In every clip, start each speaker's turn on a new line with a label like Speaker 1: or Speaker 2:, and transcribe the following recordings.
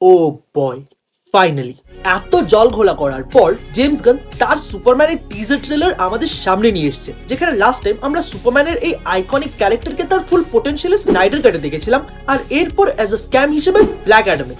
Speaker 1: ও বয়, finally এত জল ঘোলা করার পর জেমস গান তার সুপারম্যানের টিজার ট্রেলার আমাদের সামনে নিয়ে এসেছে, যেখানে লাস্ট টাইম আমরা সুপারম্যানের এই আইকনিক ক্যারেক্টারকে তার ফুল পোটেনশিয়ালে স্নাইডার কাটে দেখেছিলাম, আর এরপর অ্যাজ আ স্ক্যাম হিসেবে ব্ল্যাক অ্যাডামে।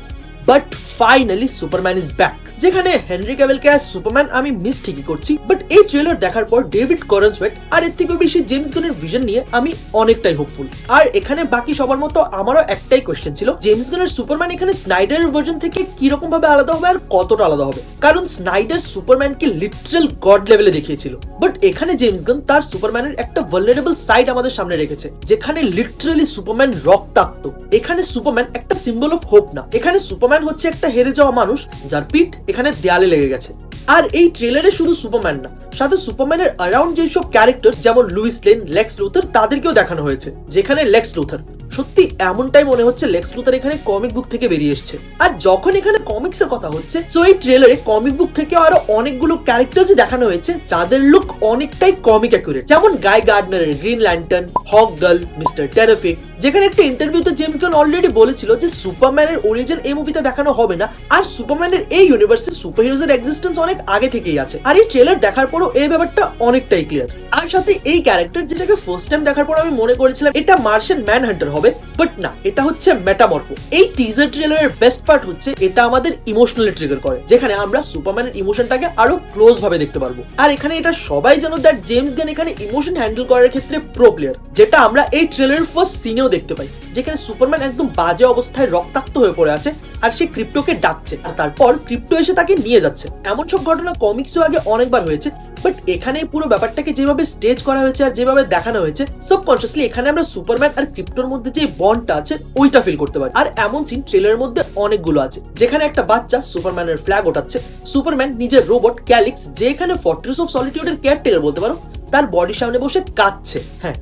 Speaker 1: But finally Superman is back, যেখানে হেনরি ক্যাভিলকে অ্যাজ সুপারম্যান আমি মিস ঠিকই করছি, বাট এই ট্রেলার দেখার পর ডেভিড করনসওয়েট আর এর থেকেও বেশি জেমস গানের ভিশন নিয়ে আমি অনেকটাই হোপফুল। আর এখানে বাকি সবার মতো আমারও একটাই কোয়েশ্চেন ছিল, জেমস গানের সুপারম্যান এখানে স্নাইডারের ভার্জন থেকে কিরকম ভাবে আলাদা হবে আর কতটা আলাদা হবে, কারণ স্নাইডার সুপারম্যানকে লিটারাল গড লেভেলে দেখিয়েছিল, বাট এখানে জেমস গান তার সুপারম্যানের একটা ভালনারেবল সাইড আমাদের সামনে রেখেছে, যেখানে লিটারালি সুপারম্যান রক্তাক্ত। এখানে সুপারম্যান একটা সিম্বল অফ হোপ না, এখানে সুপারম্যান হচ্ছে একটা হেরে যাওয়া মানুষ যার পিঠ এখানে দেয়ালে লেগে গেছে। আর এই ট্রেলারে শুধু সুপারম্যান না, সাথে সুপারম্যানের অ্যারাউন্ড যেসব ক্যারেক্টার যেমন লুইস লেন, লেক্স লুথার, তাদেরকেও দেখানো হয়েছে, যেখানে লেক্স লুথার সত্যি এমনটাই মনে হচ্ছে লেক্স লুথার এখানে কমিক বুক থেকে বেরিয়ে এসেছে। আর যখন এখানে কমিক্স এর কথা হচ্ছে, সো এই ট্রেলারে কমিক বুক থেকে আরো অনেকগুলো ক্যারেক্টারই দেখানো হয়েছে যাদের লুক অনেকটাই কমিক অ্যাকুরেট, যেমন গাই গার্ডনারের গ্রিন ল্যান্টার্ন, হক গার্ল, মিস্টার টেরিফিক, যেখানে একটা ইন্টারভিউতে জেমস গান অলরেডি বলেছিল যে সুপারম্যানের অরিজিন এই মুভিতে দেখানো হবে না, আর সুপারম্যানের এই ইউনিভার্সে সুপারহিরোজের এক্সিস্টেন্স অনেক আগে থেকেই আছে। আর এই ট্রেলার দেখার পরও এই ব্যাপারটা অনেকটাই ক্লিয়ার। আর সাথে এই ক্যারেক্টার, যেটাকে ফার্স্ট টাইম দেখার পর আমি মনে করেছিলাম এটা মার্শিয়ান ম্যান হান্টার হবে, বাট না, এটা হচ্ছে মেটামরফো। এই টিজার ট্রেলারের বেস্ট পার্ট হচ্ছে এটা আমাদের ইমোশনালি ট্রিগার করে, যেখানে আমরা সুপারম্যানের ইমোশনটাকে আরো ক্লোজ ভাবে দেখতে পারবো। আর এখানে এটা সবাই জানো দ্যাট জেমস গান এখানে ইমোশন হ্যান্ডেল করার ক্ষেত্রে প্রো প্লেয়ার, যেটা আমরা এই ট্রেলারের ফার্স্ট সিনেও দেখতে পাই, যেখানে সুপারম্যান একদম বাজে অবস্থায় রক্তাক্ত হয়ে পড়ে আছে আর সে ক্রিপ্টোকে ডাকছে, আর তারপর ক্রিপ্টো এসে তাকে নিয়ে যাচ্ছে। এমন সব ঘটনা কমিক্সও আগে অনেকবার হয়েছে, বাট এখানে পুরো ব্যাপারটাকে যেভাবে স্টেজ করা হয়েছে আর যেভাবে দেখানো হয়েছে, সাবকনশিয়াসলি এখানে আমরা সুপারম্যান আর ক্রিপ্টোর মধ্যে যে বন্ডটা আছে ওইটা ফিল করতে পারি। আর এমন সিন ট্রেলারের মধ্যে অনেকগুলো আছে, যেখানে একটা বাচ্চা সুপারম্যানের ফ্ল্যাগ ওঠাচ্ছে, সুপারম্যান নিজের রোবট ক্যালিক্স, যে এখানে ফর্ট্রেস অফ সলিটিউডের কেয়ারটেকার বলতে পারো, তার বডির সামনে বসে কাঁদছে। হ্যাঁ,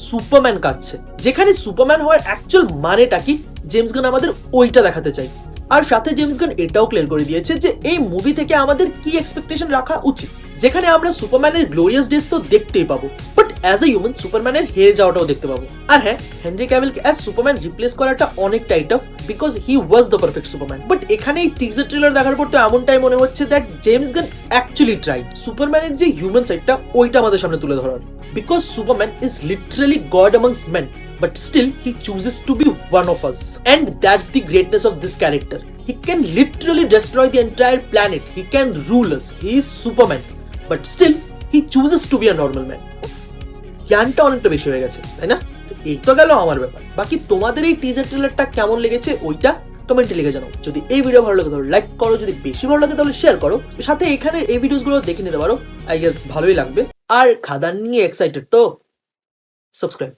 Speaker 1: সুপারম্যান কাঁদছে, যেখানে সুপারম্যান হওয়ার অ্যাকচুয়াল মানেটা কি জেমস গান আমাদের ওইটা দেখাতে চাই। আর সাথে জেমস গান এটাও ক্লিয়ার করে দিয়েছে যে এই মুভি থেকে আমাদের কি এক্সপেকটেশন রাখা উচিত, যেখানে আমরা সুপারম্যানের গ্লোরিয়াস ডেজ তো দেখতেই পাবো, বাট অ্যাজ এ হিউম্যান সুপারম্যানের হেরে যাওয়াটাও দেখতে পাবো। আর হ্যাঁ, হেনরি ক্যাভিলকে অ্যাজ সুপারম্যান রিপ্লেস করাটা অনেকটাই tough, because he was the perfect Superman. But এখানে এই টিজার ট্রেলার দেখার পর তো এমনটাই মনে হচ্ছে that James Gunn actually tried সুপারম্যানের যে হিউম্যান সাইডটা ওইটা আমাদের সামনে তুলে ধরার, because Superman is literally god amongst men, but still he chooses to be one of us, and that's the greatness of this character. He can literally destroy the entire planet, he can rule us, he is Superman, but still he chooses to be a normal man. জ্ঞানটা অনেকটা বেশি হয়ে গেছে, তাই না? এই তো গেল আমার ব্যাপার। বাকি তোমাদের এই টিজার ট্রেলারটা কেমন লেগেছে ওইটা কমেন্টে লিখে জানাও। যদি এই ভিডিও ভালো লাগে তাহলে লাইক করো, যদি বেশি ভালো লাগে তাহলে শেয়ার করো, সাথে এখানে এই ভিডিওসগুলো দেখে নিতে পারো, আই গেস ভালোই লাগবে। আর খাদান নিয়ে এক্সাইটেড তো সাবস্ক্রাইব।